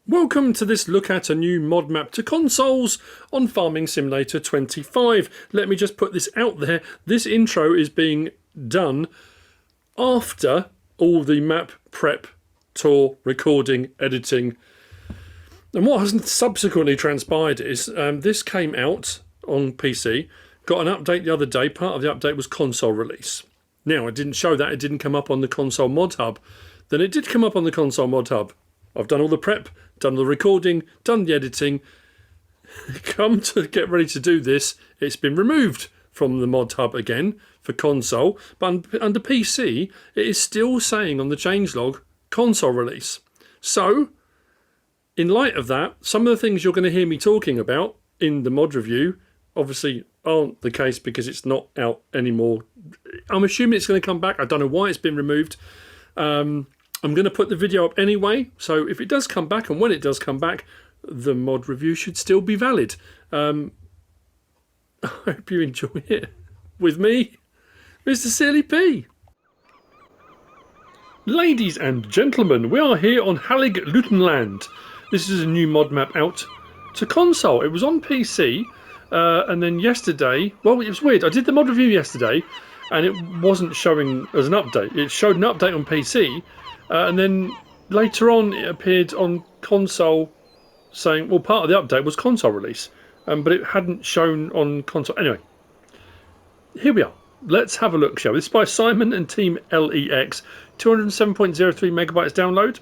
Welcome to this look at a new mod map to consoles on Farming Simulator 25. Let me just put this out there. This intro is being done after all the map prep, tour, recording, editing. And what has subsequently transpired is this came out on PC, got an update the other day. Part of the update was console release. Now, I didn't show that. It didn't come up on the console mod hub. Then it did come up on the console mod hub. I've done all the prep, done the recording, done the editing. Come to get ready to do this, it's been removed from the mod hub again for console. But under PC, it is still saying on the changelog, console release. So, in light of that, some of the things you're going to hear me talking about in the mod review obviously aren't the case because it's not out anymore. I'm assuming it's going to come back. I don't know why it's been removed. I'm going to put the video up anyway, so if it does come back, and when it does come back, the mod review should still be valid. I hope you enjoy it. With me, MrSealyp. Ladies and gentlemen, we are here on Hallig, Lüttenland. This is a new mod map out to console. It was on PC, and then yesterday, well, it was weird. I did the mod review yesterday, and it wasn't showing as an update. It showed an update on PC, and then later on it appeared on console saying, well, part of the update was console release, but it hadn't shown on console. Anyway, here we are. Let's have a look, shall we? This is by Simon and TeamLEX. 207.03 megabytes download.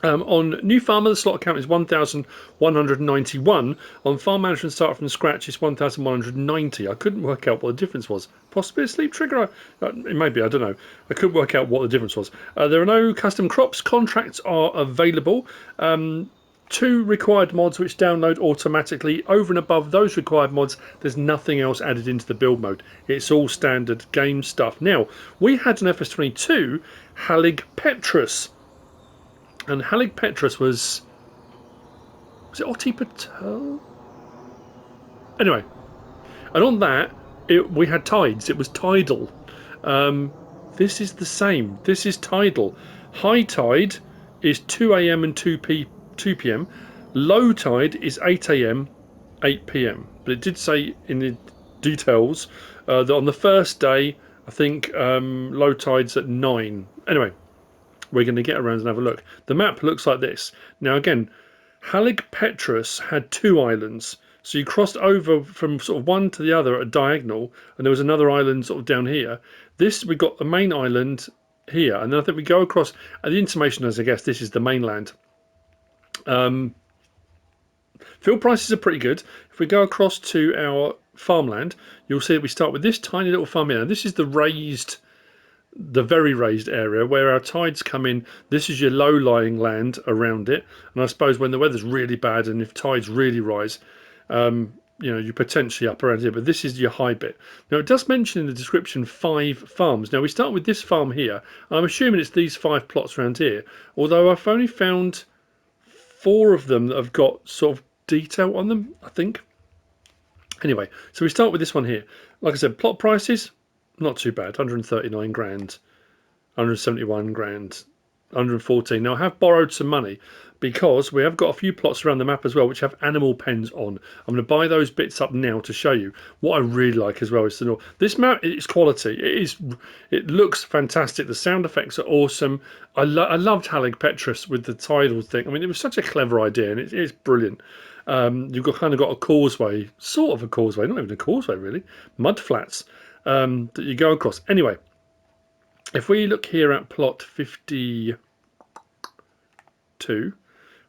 On New Farmer, the slot count is 1,191. On Farm Management Start from Scratch, it's 1,190. I couldn't work out what the difference was. Possibly a sleep trigger? It may be, I don't know. I couldn't work out what the difference was. There are no custom crops. Contracts are available. 2 required mods which download automatically. Over and above those required mods, there's nothing else added into the build mode. It's all standard game stuff. Now, we had an FS22 Hallig Petrus. And Hallig Petrus was it Otti Patel? Anyway, and on that, we had tides. It was tidal. This is the same. This is tidal. High tide is 2 AM and 2 PM. Low tide is 8 AM, 8 PM. But it did say in the details that on the first day, I think low tide's at 9. Anyway, we're going to get around and have a look. The map looks like this. Now again, Hallig Petrus had 2 islands. So you crossed over from sort of one to the other at a diagonal, and there was another island sort of down here. This, we got the main island here, and then I think we go across, and the intimation is, I guess, this is the mainland. Fuel prices are pretty good. If we go across to our farmland, you'll see that we start with this tiny little farm here. Now, this is the very raised area where our tides come in. This is your low-lying land around it, and I suppose when the weather's really bad and if tides really rise, you know, you're potentially up around here, but this is your high bit. Now, it does mention in the description 5 farms. Now, we start with this farm here. I'm assuming it's these 5 plots around here, although I've only found 4 of them that have got sort of detail on them, I think. Anyway, so we start with this one here. Like I said, plot prices, not too bad. 139 grand, 171 grand, 114. Now, I have borrowed some money because we have got a few plots around the map as well which have animal pens on. I'm going to buy those bits up now to show you. What I really like as well is the north. This map is quality. It looks fantastic. The sound effects are awesome. I loved Hallig Petrus with the tidal thing. I mean, it was such a clever idea, and it's brilliant. You've kind of got a causeway, sort of a causeway, not even a causeway really, mud flats that you go across. Anyway, if we look here at plot 52,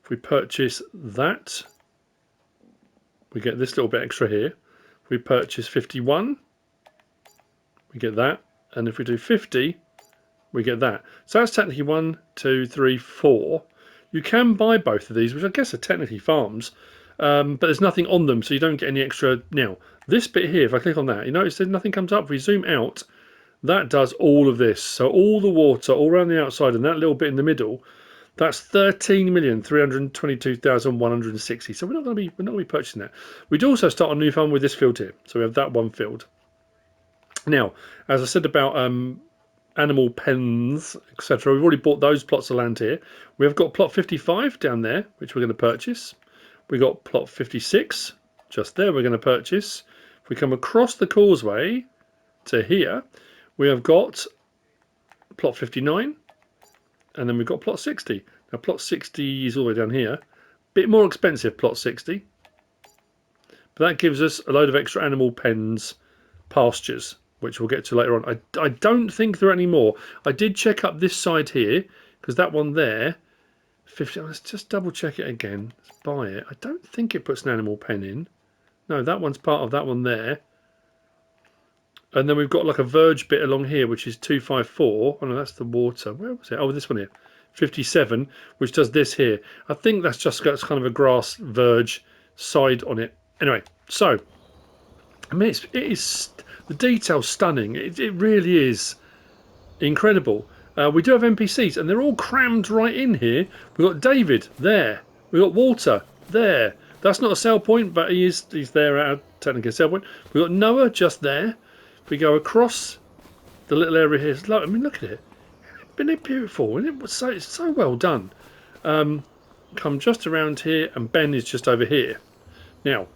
if we purchase that, we get this little bit extra here. If we purchase 51, we get that, and if we do 50, we get that. So that's technically 1, 2, 3, 4. You can buy both of these, which I guess are technically farms, but there's nothing on them, so you don't get any extra. Now, this bit here, if I click on that, you notice that nothing comes up. If we zoom out, that does all of this. So all the water all around the outside and that little bit in the middle, that's 13,322,160. So we're not going to be purchasing that. We do also start a new farm with this field here. So we have that one field. Now, as I said about animal pens, etc. We've already bought those plots of land here. We have got plot 55 down there, which we're going to purchase. We got plot 56 just there. We're going to purchase. If we come across the causeway to here, we have got plot 59, and then we've got plot 60. Now plot 60 is all the way down here. Bit more expensive, plot 60, but that gives us a load of extra animal pens, pastures, which we'll get to later on. I don't think there are any more. I did check up this side here, because that one there, 50. Let's just double check it again. Let's buy it. I don't think it puts an animal pen in. No, that one's part of that one there. And then we've got like a verge bit along here, which is 254. Oh no, that's the water. Where was it? Oh, this one here. 57, which does this here. I think that's just got kind of a grass verge side on it. Anyway, so I mean, it is the detail's stunning. It really is incredible. We do have NPCs, and they're all crammed right in here. We've got David there. We've got Walter there. That's not a sell point, but he's there at a technical sell point. We've got Noah just there. If we go across the little area here, I mean, look at it. Isn't it beautiful? And it's so well done. Come just around here, and Ben is just over here. Now,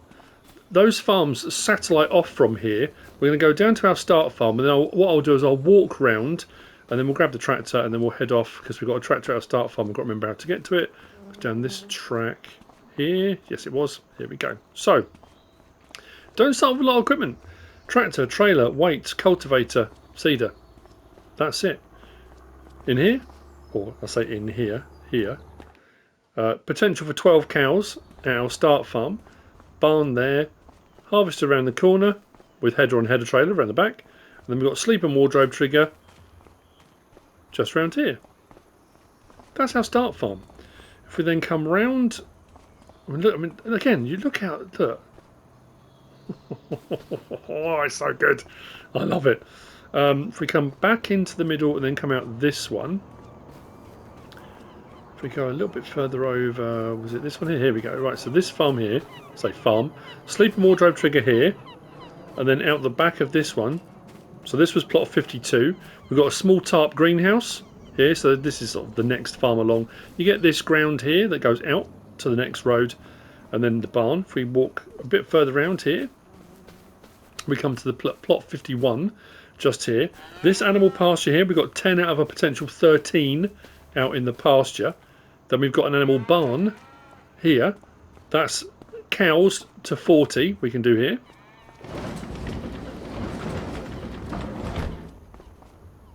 those farms satellite off from here. We're going to go down to our start farm, and then what I'll do is I'll walk round, and then we'll grab the tractor, and then we'll head off, because we've got a tractor at our start farm. We've got to remember how to get to it. It's down this track here. Yes, it was. Here we go. So, don't start with a lot of equipment. Tractor, trailer, weight, cultivator, seeder. That's it. In here, or I say in here, potential for 12 cows at our start farm. Barn there. Harvester around the corner with header on header trailer around the back. And then we've got sleep and wardrobe trigger just around here. That's our start farm. If we then come round, I mean, again, you look out, look. Oh, it's so good. I love it. If we come back into the middle and then come out this one, if we go a little bit further over, was it this one here? Here we go. Right, so this farm here, say farm, sleep and wardrobe trigger here, and then out the back of this one. So this was plot 52. We've got a small tarp greenhouse here, so this is sort of the next farm along. You get this ground here that goes out to the next road, and then the barn. If we walk a bit further around here, we come to the plot 51 just here. This animal pasture here, we've got 10 out of a potential 13 out in the pasture. Then we've got an animal barn here. That's cows to 40 we can do here.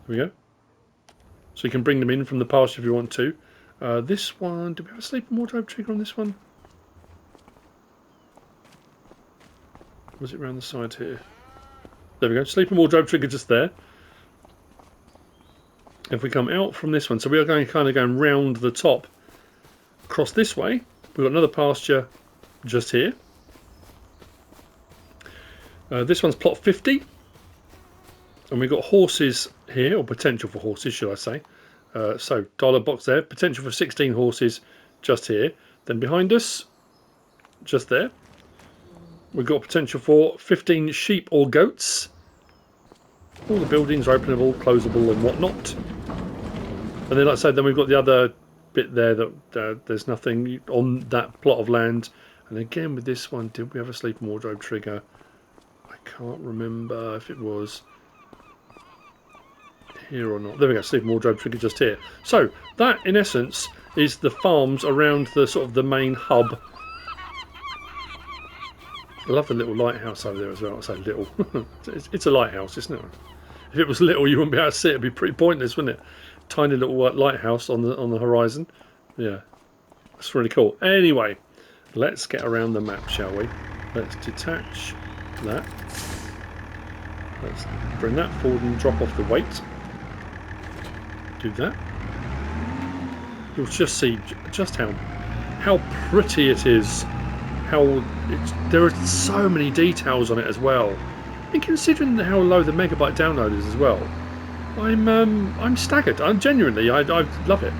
There we go. So you can bring them in from the pasture if you want to. This one, do we have a sleep and wardrobe trigger on this one? Was it around the side here? There we go. Sleep and wardrobe trigger just there. If we come out from this one, so we are going kind of going round the top. Across this way, we've got another pasture just here. This one's plot 50. And we've got horses here, or potential for horses, should I say. So, dollar box there. Potential for 16 horses just here. Then behind us, just there, we've got potential for 15 sheep or goats. All the buildings are openable, closable and whatnot. And then, like I said, then we've got the other bit there that there's nothing on that plot of land. And again, with this one, did we have a sleep and wardrobe trigger? I can't remember if it was here or not. There we go, sleep and wardrobe trigger just here. So that, in essence, is the farms around the sort of the main hub. I love the little lighthouse over there as well. I say little. It's a lighthouse, isn't it? If it was little, you wouldn't be able to see it. It'd be pretty pointless, wouldn't it? Tiny little lighthouse on the horizon. Yeah, that's really cool. Anyway, let's get around the map, shall we? Let's detach that. Let's bring that forward and drop off the weight. Do that. You'll just see just how pretty it is. There are so many details on it as well. And considering how low the megabyte download is as well, I'm staggered. I love it.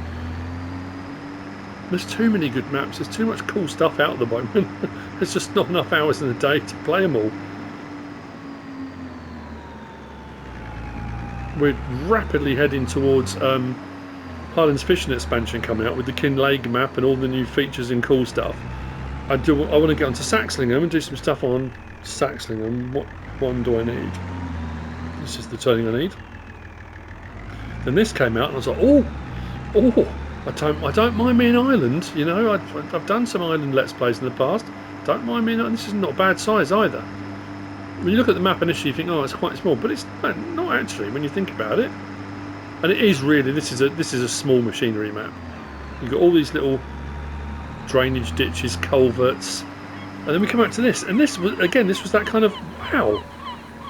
There's too many good maps. There's too much cool stuff out at the moment. There's just not enough hours in the day to play them all. we're rapidly heading towards Highlands fishing expansion coming out with the Kinlake map and all the new features and cool stuff. I want to get onto Saxlingham and do some stuff on Saxlingham. What one do I need? This is the turning I need. Then this came out and I was like, oh, I don't mind me in Ireland. You know, I've done some Ireland Let's Plays in the past. Don't mind me. This is not a bad size either. When you look at the map initially, you think, oh, it's quite small, but it's not actually when you think about it. And it is really. This is a small machinery map. You've got all these little drainage ditches, culverts, and then we come out to this. And this was that kind of wow.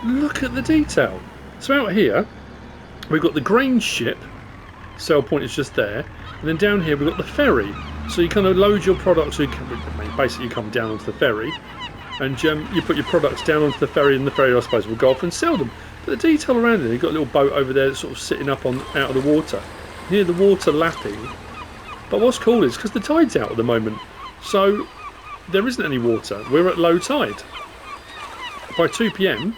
Look at the detail. So out here, we've got the grain ship. Sell point is just there, and then down here we've got the ferry. So you kind of load your products. So basically, you come down onto the ferry, and you put your products down onto the ferry, and the ferry, I suppose, will go off and sell them. But the detail around it, you've got a little boat over there that's sort of sitting up out of the water, near the water lapping. But what's cool is because the tide's out at the moment, so there isn't any water. We're at low tide. By 2 PM,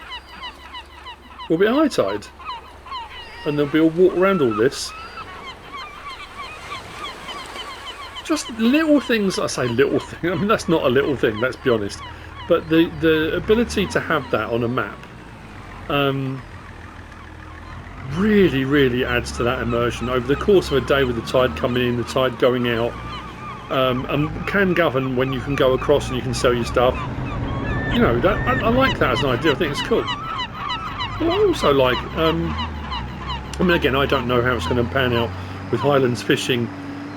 we'll be at high tide, and there'll be a walk around all this. Just little things. I say little thing. I mean, that's not a little thing. Let's be honest. But the ability to have that on a map really adds to that immersion over the course of a day with the tide coming in, the tide going out, and can govern when you can go across and you can sell your stuff. You know, I like that as an idea. I think it's cool. But I also like. I mean, again, I don't know how it's going to pan out with Highlands fishing.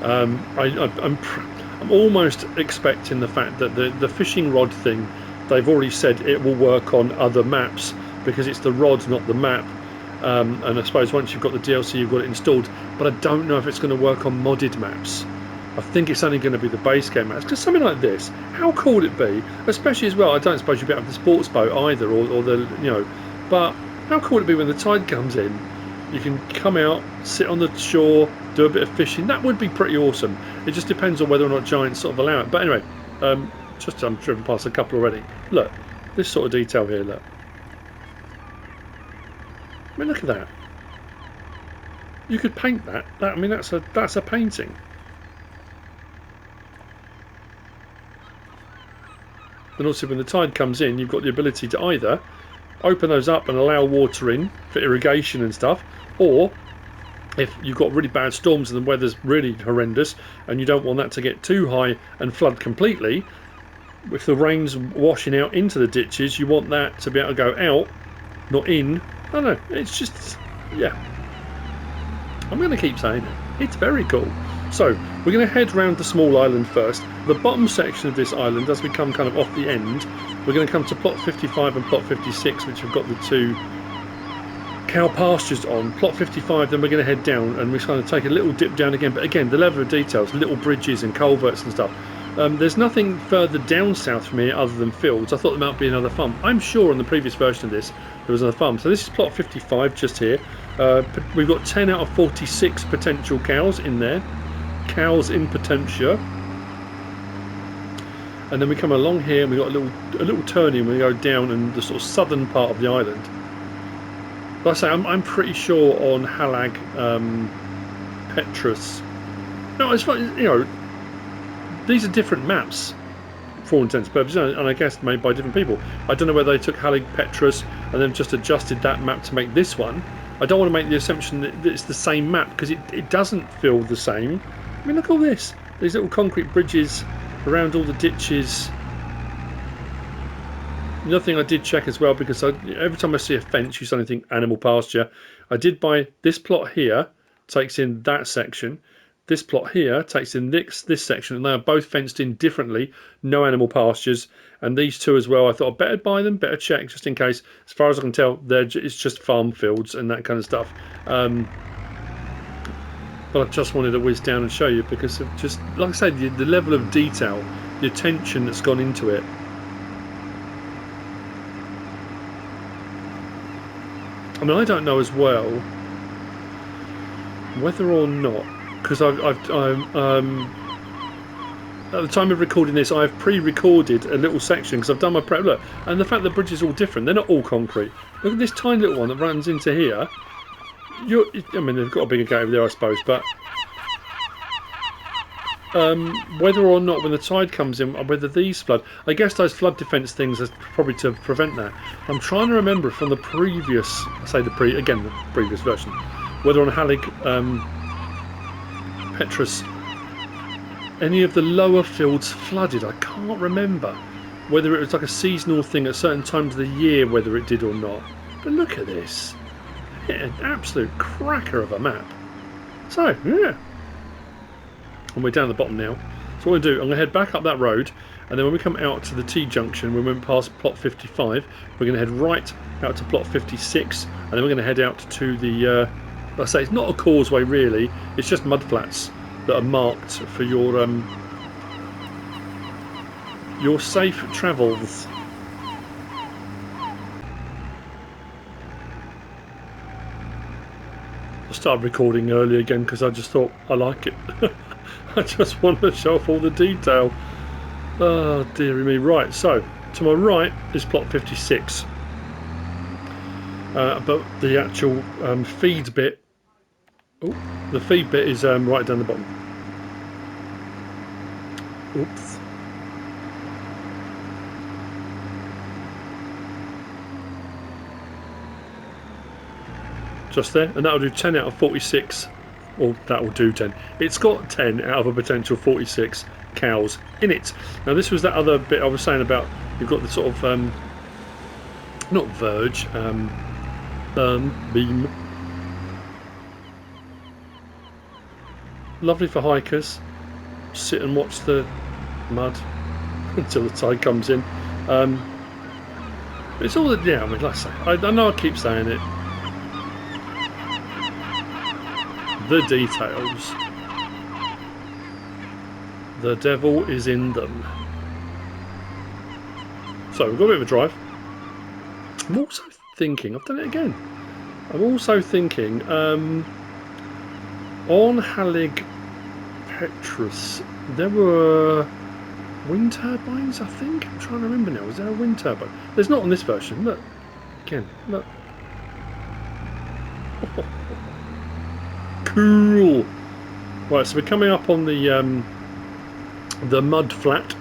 I'm almost expecting the fact that the fishing rod thing, they've already said it will work on other maps because it's the rod, not the map. And I suppose once you've got the DLC, you've got it installed. But I don't know if it's going to work on modded maps. I think it's only going to be the base game maps. Because something like this, how cool would it be? Especially as well, I don't suppose you'd be able to have the sports boat either, or the, you know. But how cool would it be when the tide comes in? You can come out, sit on the shore, do a bit of fishing. That would be pretty awesome. It just depends on whether or not Giants sort of allow it. But anyway, I'm driven past a couple already. Look, this sort of detail here, look. I mean, look at that. You could paint that. I mean, that's a painting. And also when the tide comes in, you've got the ability to either open those up and allow water in for irrigation and stuff, or if you've got really bad storms and the weather's really horrendous and you don't want that to get too high and flood completely, if the rain's washing out into the ditches, you want that to be able to go out, not in. I don't know, it's just, yeah, I'm going to keep saying it, it's very cool. So we're going to head round the small island first. The bottom section of this island, as we come kind of off the end, we're going to come to plot 55 and plot 56, which have got the two cow pastures on. Plot 55, then we're going to head down and we're going to take a little dip down again. But again, the level of details, little bridges and culverts and stuff. There's nothing further down south from here other than fields. I thought there might be another farm. I'm sure on the previous version of this there was another farm. So this is plot 55 just here. We've got 10 out of 46 potential cows in there. Cows in potentia. And then we come along here and we've got a little turning when we go down in the sort of southern part of the island. Like I say, I'm pretty sure on Hallig, Petrus. No, it's fine, you know, these are different maps for all intents and purposes, and I guess made by different people. I don't know whether they took Hallig, Petrus and then just adjusted that map to make this one. I don't want to make the assumption that it's the same map because it doesn't feel the same. I mean, look at all this. These little concrete bridges around all the ditches. Another thing I did check as well, because every time I see a fence, you suddenly think animal pasture. I did buy this plot here, takes in that section. This plot here takes in this section, and they are both fenced in differently. No animal pastures. And these two as well, I thought I'd better buy them, better check, just in case. As far as I can tell, it's just farm fields and that kind of stuff. But I just wanted to whiz down and show you because of just, like I said, the level of detail, the attention that's gone into it. I mean, I don't know as well whether or not, because I'm at the time of recording this, I've pre-recorded a little section because I've done my prep. Look, and the fact the bridge is all different, they're not all concrete. Look at this tiny little one that runs into here. I mean, they've got a bigger gate over there, I suppose, but whether or not when the tide comes in, whether these flood, I guess those flood defence things are probably to prevent that. I'm trying to remember from the previous, the previous version, whether on Hallig, Petrus, any of the lower fields flooded. I can't remember whether it was like a seasonal thing at certain times of the year, whether it did or not. But look at this. Yeah, an absolute cracker of a map. So, yeah. And we're down at the bottom now. So what I'm going to do, I'm going to head back up that road, and then when we come out to the T-junction, when we went past plot 55, we're going to head right out to plot 56, and then we're going to head out to the, like I say, it's not a causeway really, it's just mud flats that are marked for your safe travels. I started recording early again because I just thought I like it. I just want to show off all the detail. Oh dearie me. Right, so to my right is plot 56, but the actual feed bit, the feed bit is right down the bottom. Oops. Just there, and that'll do 10 out of 46. Or that will do 10. It's got 10 out of a potential 46 cows in it. Now this was that other bit I was saying about, you've got the sort of not verge, beam. Lovely for hikers. Sit and watch the mud until the tide comes in. It's all that, yeah, I mean, like I say, I know I keep saying it. The details. The devil is in them. So we've got a bit of a drive. I'm also thinking, I've done it again. I'm also thinking, on Hallig Petrus, there were wind turbines, I think. I'm trying to remember now. Was there a wind turbine? There's not on this version. Look. Again, look. Cool. Right, so we're coming up on the mud flat.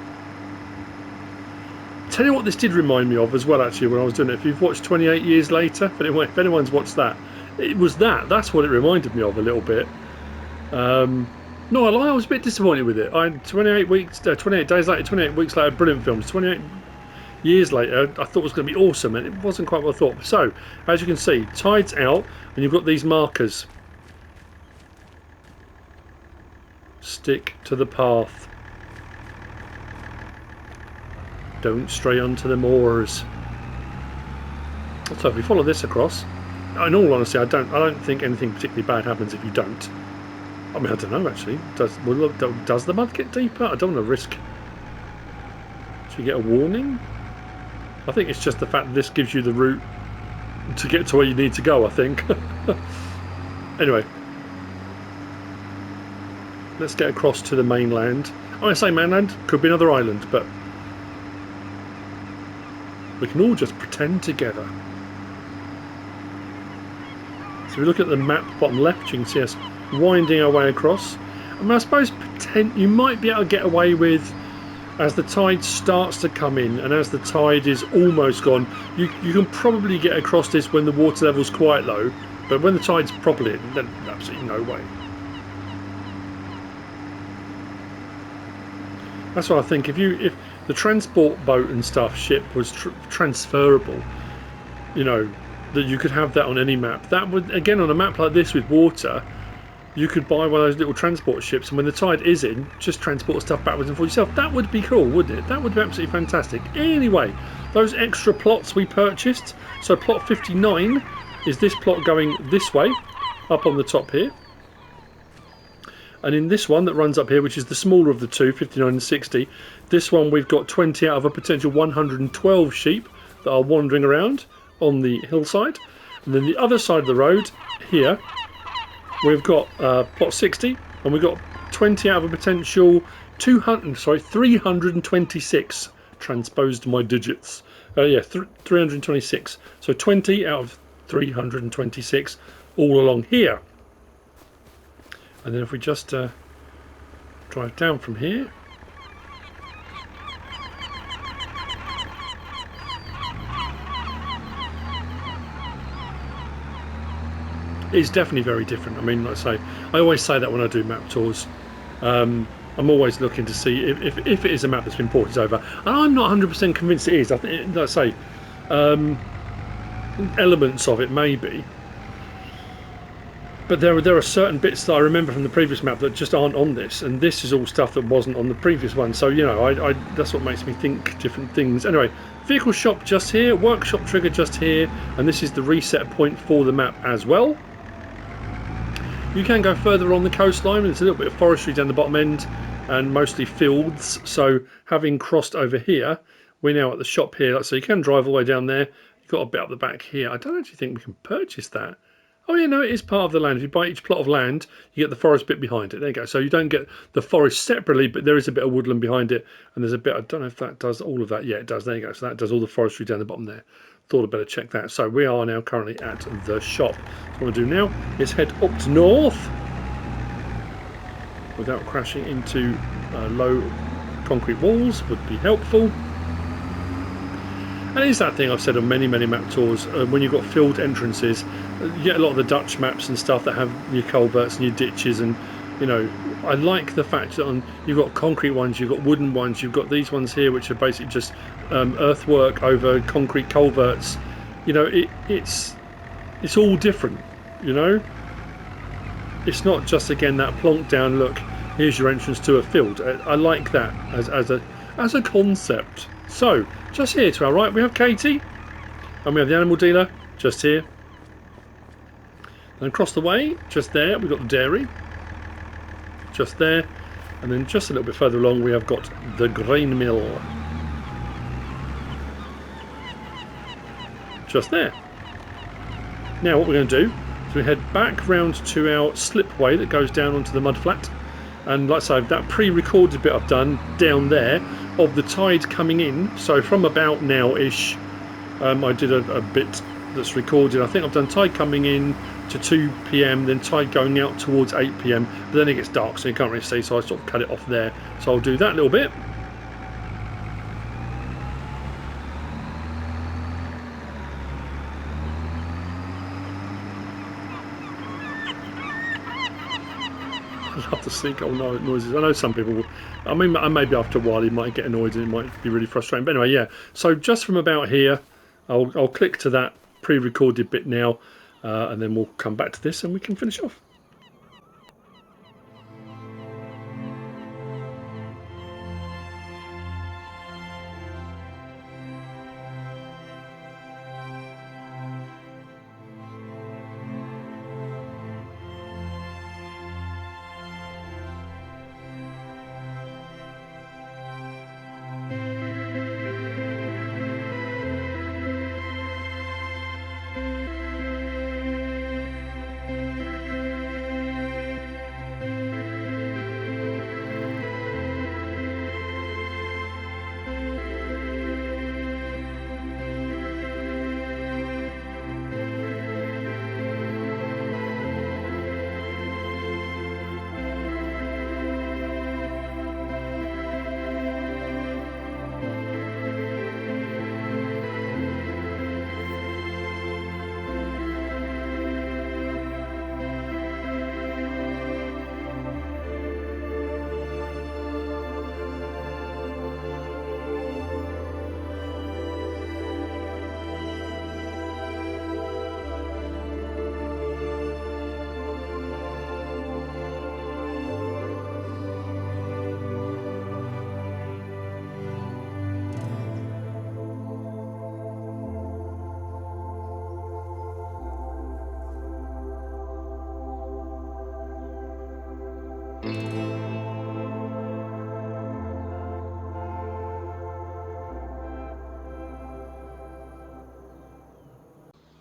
Tell you what this did remind me of as well, actually, when I was doing it. If you've watched 28 Years Later, if anyone's watched that, it was that. That's what it reminded me of a little bit. No, I was a bit disappointed with it. 28 days later, 28 weeks later, brilliant films. 28 years later, I thought it was going to be awesome, and it wasn't quite what I thought. So, as you can see, tide's out, and you've got these markers. Stick to the path. Don't stray onto the moors. So if we follow this across, in all honesty, I don't think anything particularly bad happens if you don't. I mean, I don't know actually. Does the mud get deeper? I don't want to risk. Should you get a warning? I think it's just the fact that this gives you the route to get to where you need to go, I think. Anyway. Let's get across to the mainland. I say mainland, could be another island, but we can all just pretend together. So we look at the map bottom left, you can see us winding our way across. I mean, I suppose you might be able to get away with, as the tide starts to come in and as the tide is almost gone, you can probably get across this when the water level's quite low, but when the tide's properly in, then absolutely no way. That's what I think. If the transport boat and ship was transferable, you know, that you could have that on any map. That would, again, on a map like this with water, you could buy one of those little transport ships, and when the tide is in, just transport stuff backwards and forwards yourself. That would be cool, wouldn't it? That would be absolutely fantastic. Anyway, those extra plots we purchased. So plot 59 is this plot going this way, up on the top here. And in this one that runs up here, which is the smaller of the two, 59 and 60, this one we've got 20 out of a potential 112 sheep that are wandering around on the hillside. And then the other side of the road, here, we've got plot 60, and we've got 20 out of a potential 326. Transposed my digits. 326. So 20 out of 326 all along here. And then if we just drive down from here, it's definitely very different. I mean, like I say, I always say that when I do map tours. I'm always looking to see if it is a map that's been ported over, and I'm not 100% convinced it is. I think, like I say, elements of it maybe, but there are certain bits that I remember from the previous map that just aren't on this, and this is all stuff that wasn't on the previous one. So you know, I that's what makes me think different things. Anyway, vehicle shop just here, workshop trigger just here, and this is the reset point for the map as well. You can go further on the coastline. There's a little bit of forestry down the bottom end and mostly fields. So having crossed over here, we're now at the shop here. So you can drive all the way down there. You've got a bit up the back here. I don't actually think we can purchase that. Oh yeah, no, it is part of the land. If you buy each plot of land, you get the forest bit behind it. There you go. So you don't get the forest separately, but there is a bit of woodland behind it. And there's a bit, I don't know if that does all of that. Yeah, it does. There you go. So that does all the forestry down the bottom there. Thought I'd better check that. So we are now currently at the shop. So what I'm going to do now is head up to north without crashing into low concrete walls would be helpful. And it's that thing I've said on many map tours, when you've got field entrances, you get a lot of the Dutch maps and stuff that have your culverts and your ditches, and you know, I like the fact that you've got concrete ones, you've got wooden ones, you've got these ones here which are basically just earthwork over concrete culverts. You know, it's all different, you know. It's not just, again, that plonk down look, here's your entrance to a field. I like that as a concept. So just here to our right we have Katie, and we have the animal dealer just here, and across the way just there we've got the dairy just there, and then just a little bit further along we have got the grain mill just there. Now what we're going to do is we head back round to our slipway that goes down onto the mudflat, and like I say, that pre-recorded bit I've done down there of the tide coming in. So from about now-ish, I did a bit that's recorded. I think I've done tide coming in to 2 PM, then tide going out towards 8 PM, but then it gets dark so you can't really see, so I sort of cut it off there. So I'll do that little bit. I love the seagull noises. I know some people, I mean, maybe after a while you might get annoyed and it might be really frustrating. But anyway, yeah. So just from about here, I'll click to that pre-recorded bit now, and then we'll come back to this and we can finish off.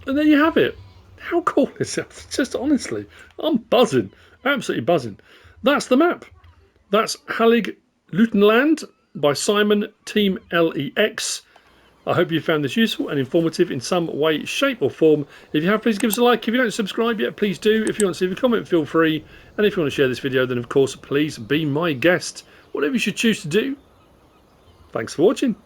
And there you have it. How cool is that? Just honestly, I'm buzzing. Absolutely buzzing. That's the map. That's Hallig, Lüttenland by Simon, TeamLEX. I hope you found this useful and informative in some way, shape or form. If you have, please give us a like. If you don't subscribe yet, please do. If you want to leave a comment, feel free. And if you want to share this video, then of course, please be my guest. Whatever you should choose to do. Thanks for watching.